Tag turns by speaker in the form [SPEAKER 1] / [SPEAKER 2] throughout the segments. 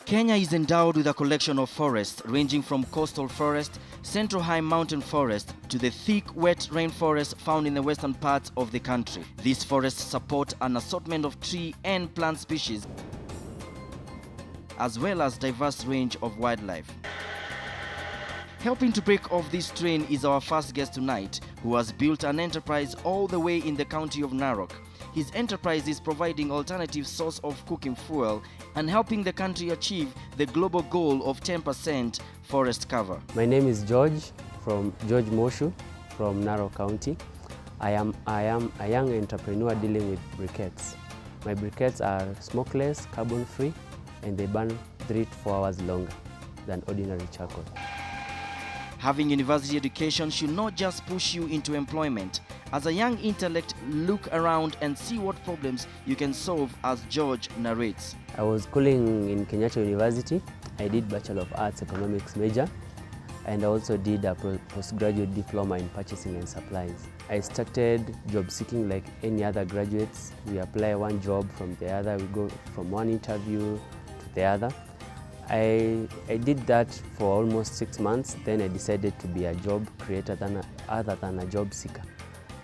[SPEAKER 1] Kenya is endowed with a collection of forests ranging from coastal forest, central high mountain forest to the thick wet rainforest found in the western parts of the country. These forests support an assortment of tree and plant species as well as diverse range of wildlife. Helping to break off this train is our first guest tonight, who has built an enterprise all the way in the county of Narok. His enterprise is providing alternative source of cooking fuel and helping the country achieve the global goal of 10% forest cover.
[SPEAKER 2] My name is George Moshu from Narok County. I am a young entrepreneur dealing with briquettes. My briquettes are smokeless, carbon-free, and they burn 3 to 4 hours longer than ordinary charcoal.
[SPEAKER 1] Having university education should not just push you into employment. As a young intellect, look around and see what problems you can solve, as George narrates.
[SPEAKER 2] I was schooling in Kenyatta University. I did Bachelor of Arts Economics major, and I also did a postgraduate diploma in purchasing and supplies. I started job seeking like any other graduates. We apply one job from the other, we go from one interview to the other. I did that for almost 6 months. Then I decided to be a job creator other than a job seeker.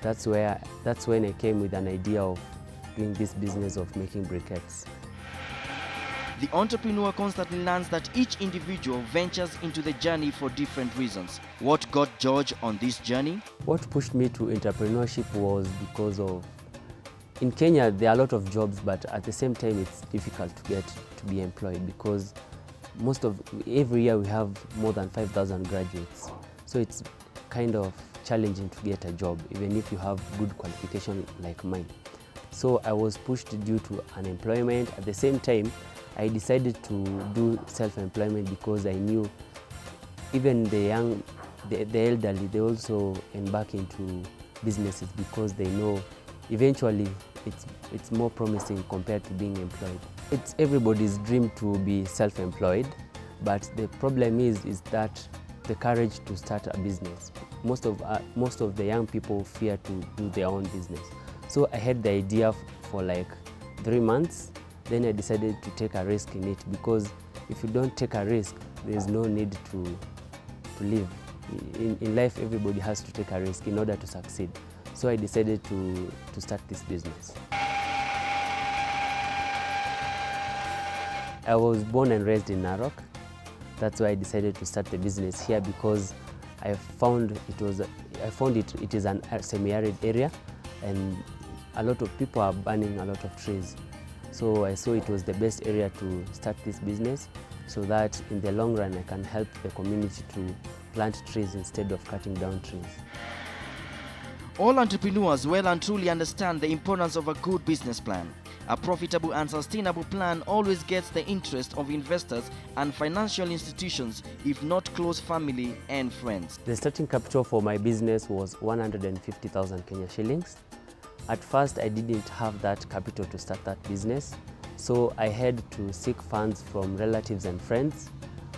[SPEAKER 2] That's when I came with an idea of doing this business of making briquettes.
[SPEAKER 1] The entrepreneur constantly learns that each individual ventures into the journey for different reasons. What got George on this journey?
[SPEAKER 2] What pushed me to entrepreneurship was because of, in Kenya there are a lot of jobs, but at the same time it's difficult to be employed because every year we have more than 5,000 graduates. So it's kind of challenging to get a job, even if you have good qualification like mine. So I was pushed due to unemployment. At the same time, I decided to do self-employment because I knew even the elderly, they also embark into businesses because they know eventually it's more promising compared to being employed. It's everybody's dream to be self-employed, but the problem is that the courage to start a business. Most of the young people fear to do their own business. So I had the idea for like 3 months. Then I decided to take a risk in it, because if you don't take a risk, there's no need to live. In life, everybody has to take a risk in order to succeed. So I decided to start this business. I was born and raised in Narok. That's why I decided to start the business here, because I found it is a semi-arid area, and a lot of people are burning a lot of trees. So I saw it was the best area to start this business, so that in the long run I can help the community to plant trees instead of cutting down trees.
[SPEAKER 1] All entrepreneurs well and truly understand the importance of a good business plan. A profitable and sustainable plan always gets the interest of investors and financial institutions, if not close family and friends.
[SPEAKER 2] The starting capital for my business was 150,000 Kenya shillings. At first, I didn't have that capital to start that business, so I had to seek funds from relatives and friends,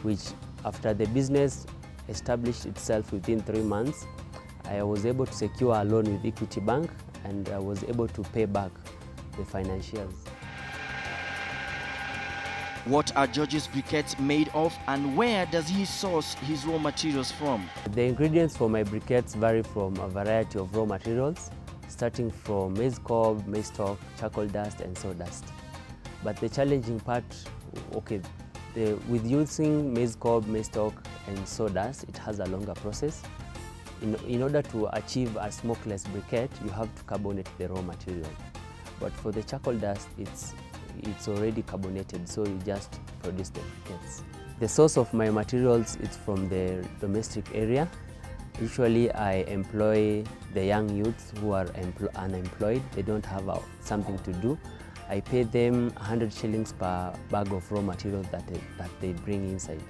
[SPEAKER 2] which after the business established itself within 3 months, I was able to secure a loan with Equity Bank, and I was able to pay back the financials.
[SPEAKER 1] What are George's briquettes made of, and where does he source his raw materials from?
[SPEAKER 2] The ingredients for my briquettes vary from a variety of raw materials, starting from maize cob, maize stalk, charcoal dust, and sawdust. But the challenging part, with using maize cob, maize stalk, and sawdust, it has a longer process. In order to achieve a smokeless briquette, you have to carbonate the raw material. But for the charcoal dust, it's already carbonated, so you just produce the briquettes. The source of my materials is from the domestic area. Usually I employ the young youths who are unemployed. They don't have something to do. I pay them 100 shillings per bag of raw material that they bring inside.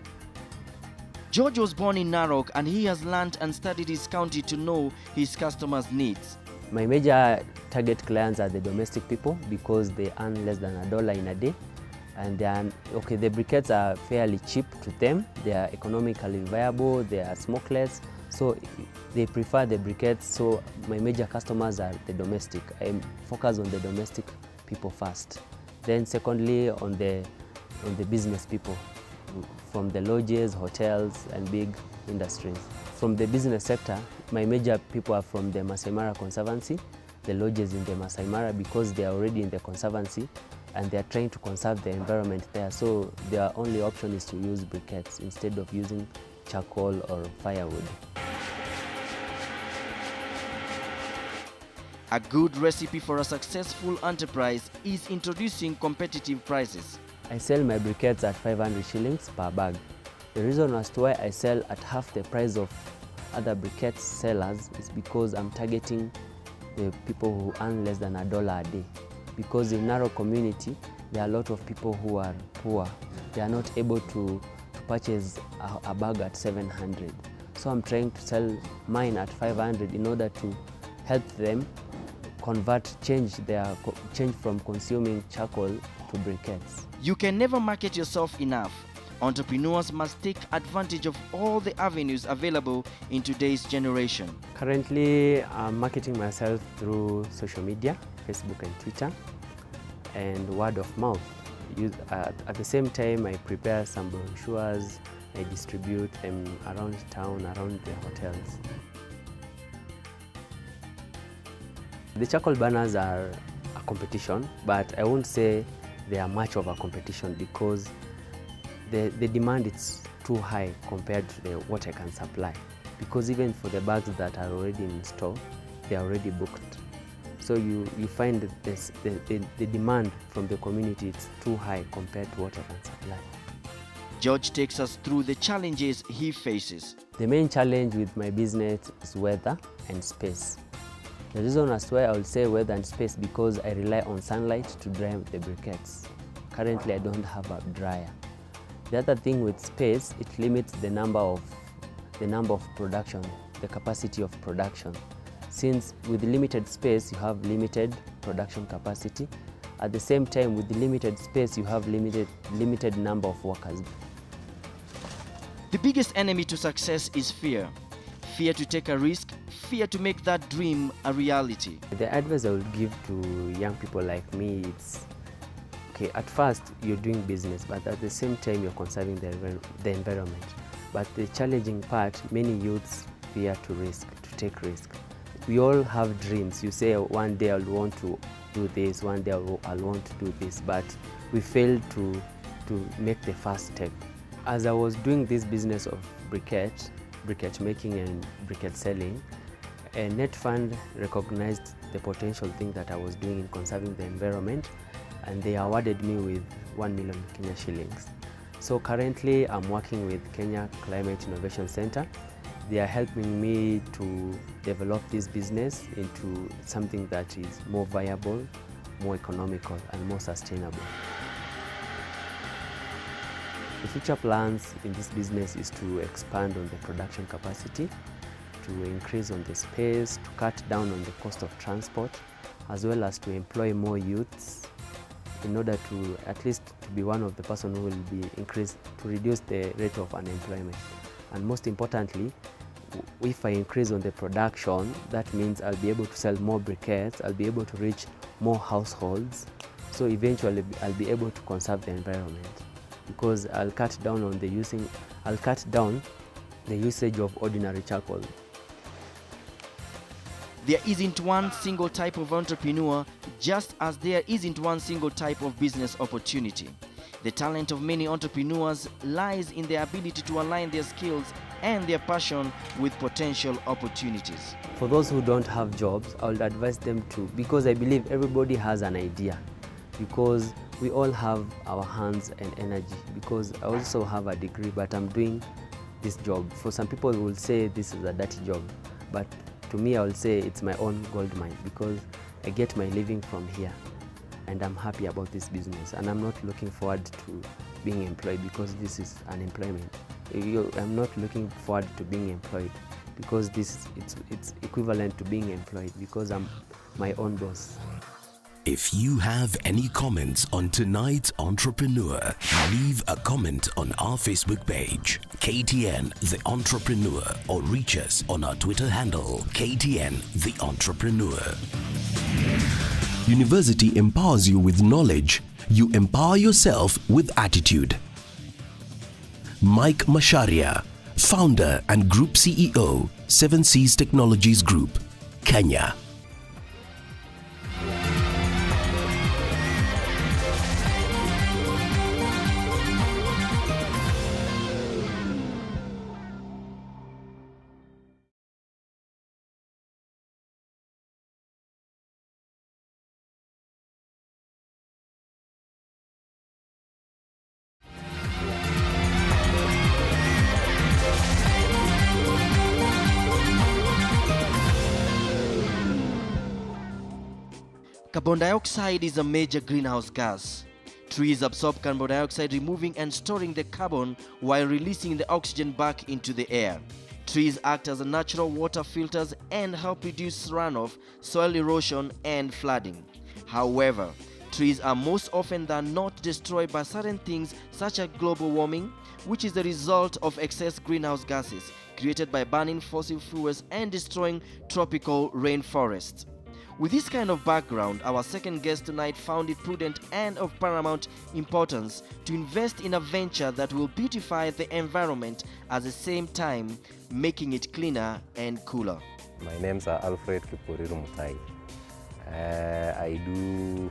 [SPEAKER 1] George was born in Narok, and he has learned and studied his county to know his customers' needs.
[SPEAKER 2] My major target clients are the domestic people, because they earn less than $1 in a day. And the briquettes are fairly cheap to them. They are economically viable, they are smokeless, so they prefer the briquettes. So my major customers are the domestic. I focus on the domestic people first. Then secondly, on the on the business people from the lodges, hotels, and big industries. From the business sector, my major people are from the Masai Mara Conservancy, the lodges in the Masai Mara, because they are already in the conservancy and they are trying to conserve the environment there. So their only option is to use briquettes instead of using charcoal or firewood.
[SPEAKER 1] A good recipe for a successful enterprise is introducing competitive prices.
[SPEAKER 2] I sell my briquettes at 500 shillings per bag. The reason as to why I sell at half the price of other briquettes sellers is because I'm targeting the people who earn less than $1 a day. Because in Narok community, there are a lot of people who are poor. They are not able to purchase a bag at 700. So I'm trying to sell mine at 500 in order to help them change from consuming charcoal to briquettes.
[SPEAKER 1] You can never market yourself enough. Entrepreneurs must take advantage of all the avenues available in today's generation.
[SPEAKER 2] Currently, I'm marketing myself through social media, Facebook and Twitter, and word of mouth. At the same time, I prepare some brochures, I distribute them around town, around the hotels. The charcoal burners are a competition, but I won't say they are much of a competition because the demand is too high compared to what I can supply. Because even for the bags that are already in store, they are already booked. So you find that the demand from the community is too high compared to what I can supply.
[SPEAKER 1] George takes us through the challenges he faces.
[SPEAKER 2] The main challenge with my business is weather and space. The reason as to why I will say weather and space because I rely on sunlight to dry the briquettes. Currently, I don't have a dryer. The other thing with space, it limits the number of production, the capacity of production. Since with limited space, you have limited production capacity. At the same time, with the limited space, you have limited number of workers.
[SPEAKER 1] The biggest enemy to success is fear. Fear to take a risk, fear to make that dream a reality.
[SPEAKER 2] The advice I would give to young people like me is, okay, at first you're doing business, but at the same time you're conserving the environment. But the challenging part, many youths fear to take risk. We all have dreams. You say one day I'll want to do this, one day I'll want to do this, but we fail to make the first step. As I was doing this business of briquette making and briquette selling, a net fund recognized the potential thing that I was doing in conserving the environment, and they awarded me with 1 million Kenya shillings. So currently I'm working with Kenya Climate Innovation Center. They are helping me to develop this business into something that is more viable, more economical, and more sustainable. The future plans in this business is to expand on the production capacity, to increase on the space, to cut down on the cost of transport, as well as to employ more youths in order to at least to be one of the person who will be increased to reduce the rate of unemployment. And most importantly, if I increase on the production, that means I'll be able to sell more briquettes, I'll be able to reach more households, so eventually I'll be able to conserve the environment, because I'll cut down on the usage of ordinary charcoal.
[SPEAKER 1] There isn't one single type of entrepreneur, just as there isn't one single type of business opportunity. The talent of many entrepreneurs lies in their ability to align their skills and their passion with potential opportunities.
[SPEAKER 2] For those who don't have jobs, I would advise them to, because I believe everybody has an idea, because we all have our hands and energy, because I also have a degree, but I'm doing this job. For some people will say this is a dirty job, but to me I will say it's my own gold mine, because I get my living from here and I'm happy about this business, and I'm not looking forward to being employed, because this is unemployment. I'm not looking forward to being employed, because it's equivalent to being employed, because I'm my own boss.
[SPEAKER 3] If you have any comments on tonight's Entrepreneur, leave a comment on our Facebook page, KTN The Entrepreneur, or reach us on our Twitter handle, KTN The Entrepreneur. University empowers you with knowledge, you empower yourself with attitude. Mike Masharia, founder and Group CEO, 7 Seas Technologies Group, Kenya.
[SPEAKER 1] Carbon dioxide is a major greenhouse gas. Trees absorb carbon dioxide, removing and storing the carbon while releasing the oxygen back into the air. Trees act as a natural water filters and help reduce runoff, soil erosion, and flooding. However, trees are most often than not destroyed by certain things such as global warming, which is the result of excess greenhouse gases created by burning fossil fuels and destroying tropical rainforests. With this kind of background, our second guest tonight found it prudent and of paramount importance to invest in a venture that will beautify the environment at the same time making it cleaner and cooler.
[SPEAKER 4] My name's Alfred Mutai. I do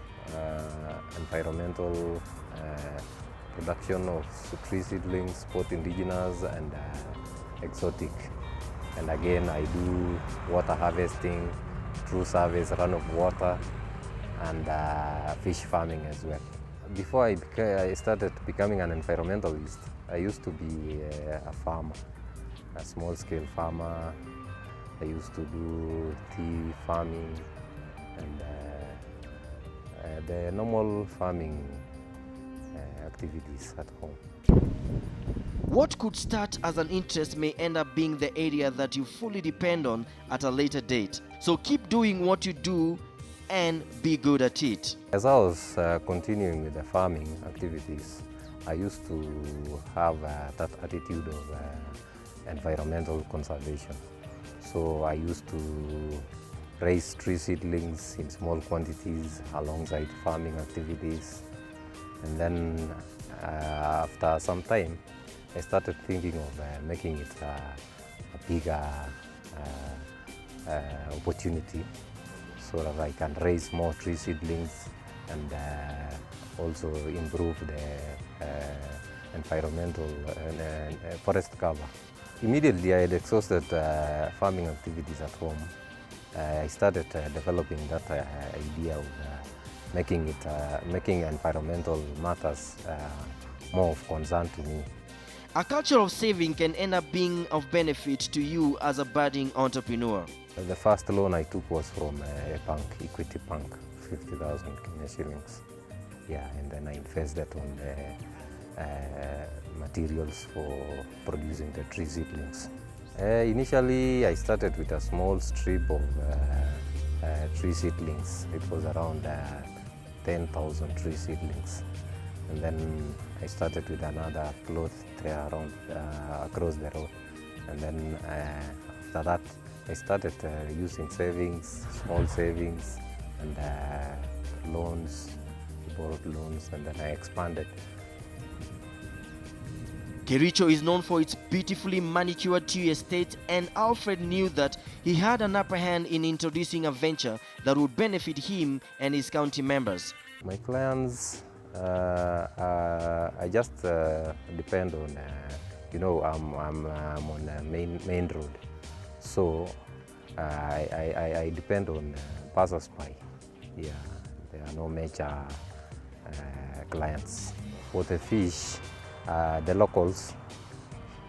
[SPEAKER 4] environmental production of tree seedlings, both indigenous and exotic. And again, I do water harvesting, through service, run of water, and fish farming as well. Before I started becoming an environmentalist, I used to be a farmer, a small-scale farmer. I used to do tea farming and the normal farming activities at home.
[SPEAKER 1] What could start as an interest may end up being the area that you fully depend on at a later date. So keep doing what you do and be good at it.
[SPEAKER 4] As I was continuing with the farming activities, I used to have that attitude of environmental conservation. So I used to raise tree seedlings in small quantities alongside farming activities. And then after some time, I started thinking of making it a bigger opportunity so that I can raise more tree seedlings and also improve the environmental forest cover. Immediately I had exhausted farming activities at home. I started developing that idea of making environmental matters more of concern to me.
[SPEAKER 1] A culture of saving can end up being of benefit to you as a budding entrepreneur.
[SPEAKER 4] The first loan I took was from a bank, Equity Bank, 50,000 Kenya shillings. Yeah, and then I invested on the materials for producing the tree seedlings. Initially, I started with a small strip of tree seedlings. It was around 10,000 tree seedlings. And then I started with another plot there around across the road. And then after that, I started using savings, small savings, and loans, borrowed loans, and then I expanded.
[SPEAKER 1] Kericho is known for its beautifully manicured tea estate, and Alfred knew that he had an upper hand in introducing a venture that would benefit him and his county members.
[SPEAKER 4] My clients, I just depend on, I'm on a main road, so I depend on passers-by. Yeah, there are no major clients. For the fish, the locals,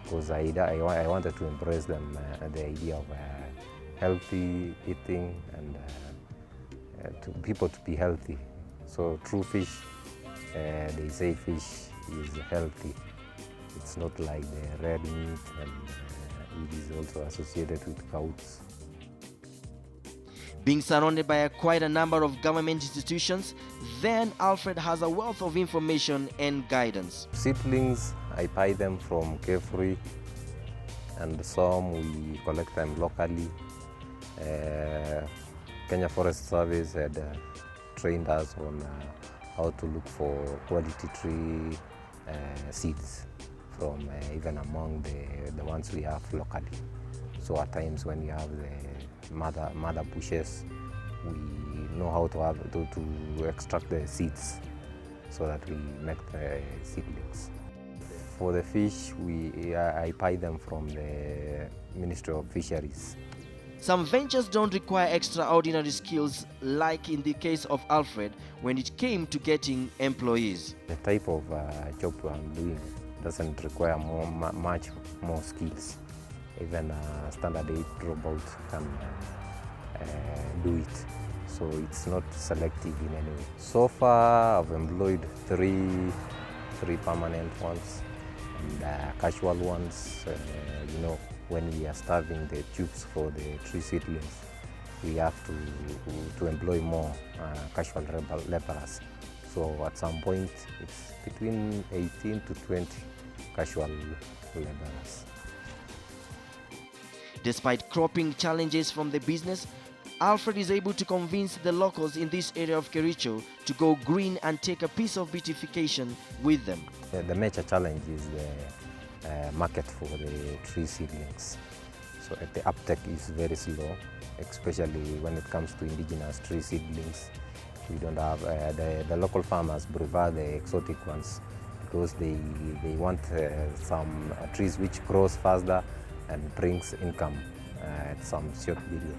[SPEAKER 4] because I wanted to embrace them, the idea of healthy eating and to people to be healthy. So through fish, they say fish is healthy. It's not like the red meat, and it is also associated with goats.
[SPEAKER 1] Being surrounded by quite a number of government institutions, then Alfred has a wealth of information and guidance.
[SPEAKER 4] Seedlings, I buy them from Carefree, and some we collect them locally. Kenya Forest Service had trained us on how to look for quality tree seeds from even among the ones we have locally. So at times when we have the mother bushes, we know how to extract the seeds so that we make the seedlings. For the fish, I buy them from the Ministry of Fisheries.
[SPEAKER 1] Some ventures don't require extraordinary skills, like in the case of Alfred when it came to getting employees.
[SPEAKER 4] The type of job I'm doing doesn't require much more skills. Even a standard 8 robot can do it, so it's not selective in any way. So far I've employed three permanent ones and casual ones. You know, when we are starving the tubes for the tree seedlings, we have to employ more casual laborers. So at some point it's between 18 to 20 casual laborers.
[SPEAKER 1] Despite cropping challenges from the business, Alfred is able to convince the locals in this area of Kericho to go green and take a piece of beautification with them.
[SPEAKER 4] The major challenge is the market for the tree seedlings. So the uptake is very slow, especially when it comes to indigenous tree seedlings. We don't have, the local farmers prefer the exotic ones because they want some trees which grows faster and brings income at some short period.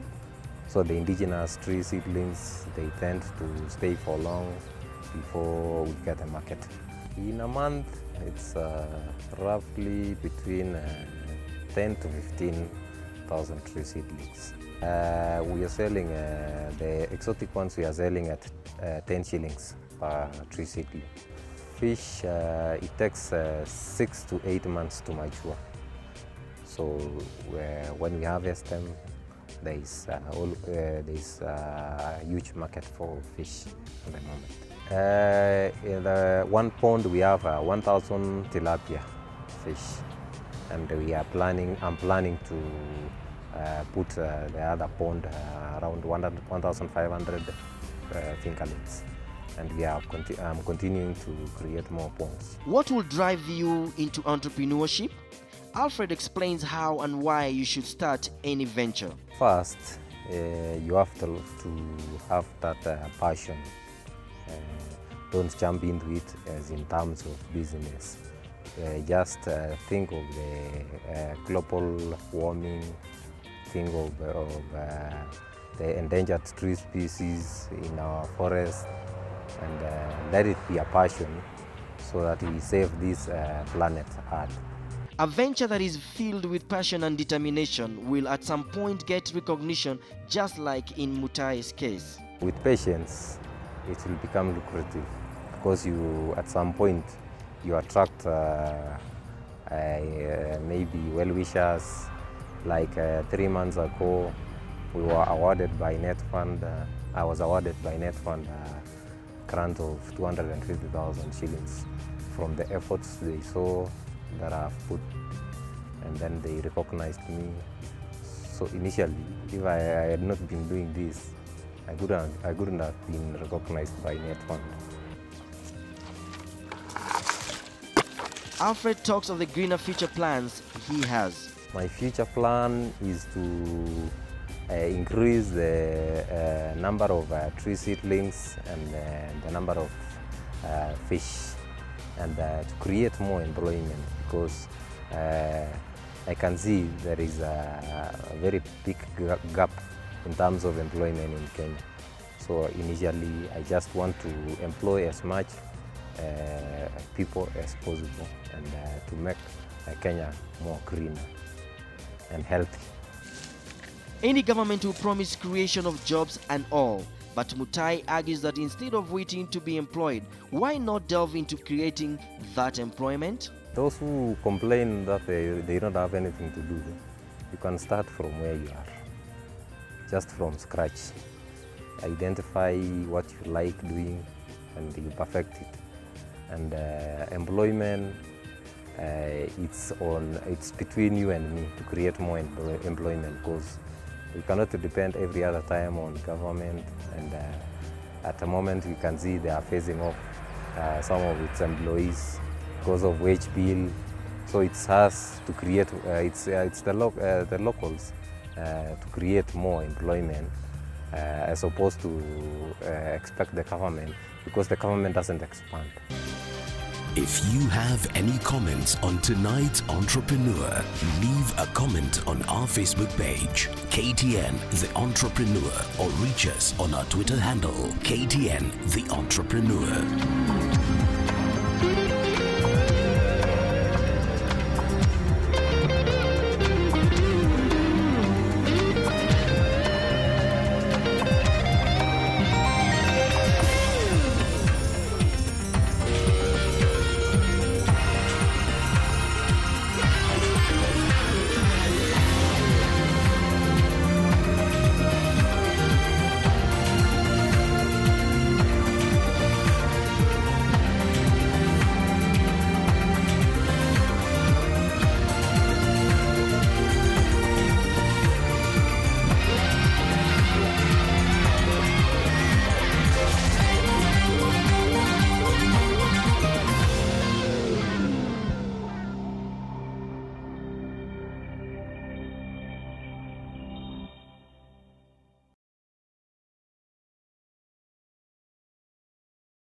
[SPEAKER 4] So the indigenous tree seedlings, they tend to stay for long before we get a market. In a month, it's roughly between 10 to 15,000 tree seedlings. We are selling the exotic ones. We are selling at 10 shillings per tree seedling. Fish, it takes 6 to 8 months to mature. So when we harvest them, there is a huge market for fish at the moment. In the one pond we have 1,000 tilapia fish, and I'm planning to put the other pond around 1,500 fingerlings, and I'm continuing to create more ponds.
[SPEAKER 1] What will drive you into entrepreneurship? Alfred explains how and why you should start any venture.
[SPEAKER 4] First, you have to have that passion. Don't jump into it as in terms of business. Just think of the global warming, think of the endangered tree species in our forest, and let it be a passion so that we save this planet Earth.
[SPEAKER 1] A venture that is filled with passion and determination will at some point get recognition, just like in Mutai's case.
[SPEAKER 4] With patience, it will become lucrative because at some point you attract maybe well-wishers. Like 3 months ago, we were awarded by NetFund. I was awarded by NetFund a grant of 250,000 shillings from the efforts they saw that I've put, and then they recognized me. So initially, if I had not been doing this, I couldn't have been recognized by NetFund.
[SPEAKER 1] Alfred talks of the greener future plans he has.
[SPEAKER 4] My future plan is to increase the number of tree seedlings and the number of fish, and to create more employment, because I can see there is a very big gap in terms of employment in Kenya. So initially I just want to employ as much people as possible, and to make Kenya more green and healthy.
[SPEAKER 1] Any government will promise creation of jobs and all, but Mutai argues that instead of waiting to be employed, why not delve into creating that employment?
[SPEAKER 4] Those who complain that they don't have anything to do, you can start from where you are, just from scratch. Identify what you like doing and you perfect it. And employment, it's between you and me to create more employment, because we cannot depend every other time on government, and At the moment, we can see they are phasing off some of its employees because of wage bill. So it's us to create, it's the locals to create more employment as opposed to expect the government, because the government doesn't expand.
[SPEAKER 3] If you have any comments on tonight's Entrepreneur, leave a comment on our Facebook page, KTN The Entrepreneur, or reach us on our Twitter handle, KTN The Entrepreneur.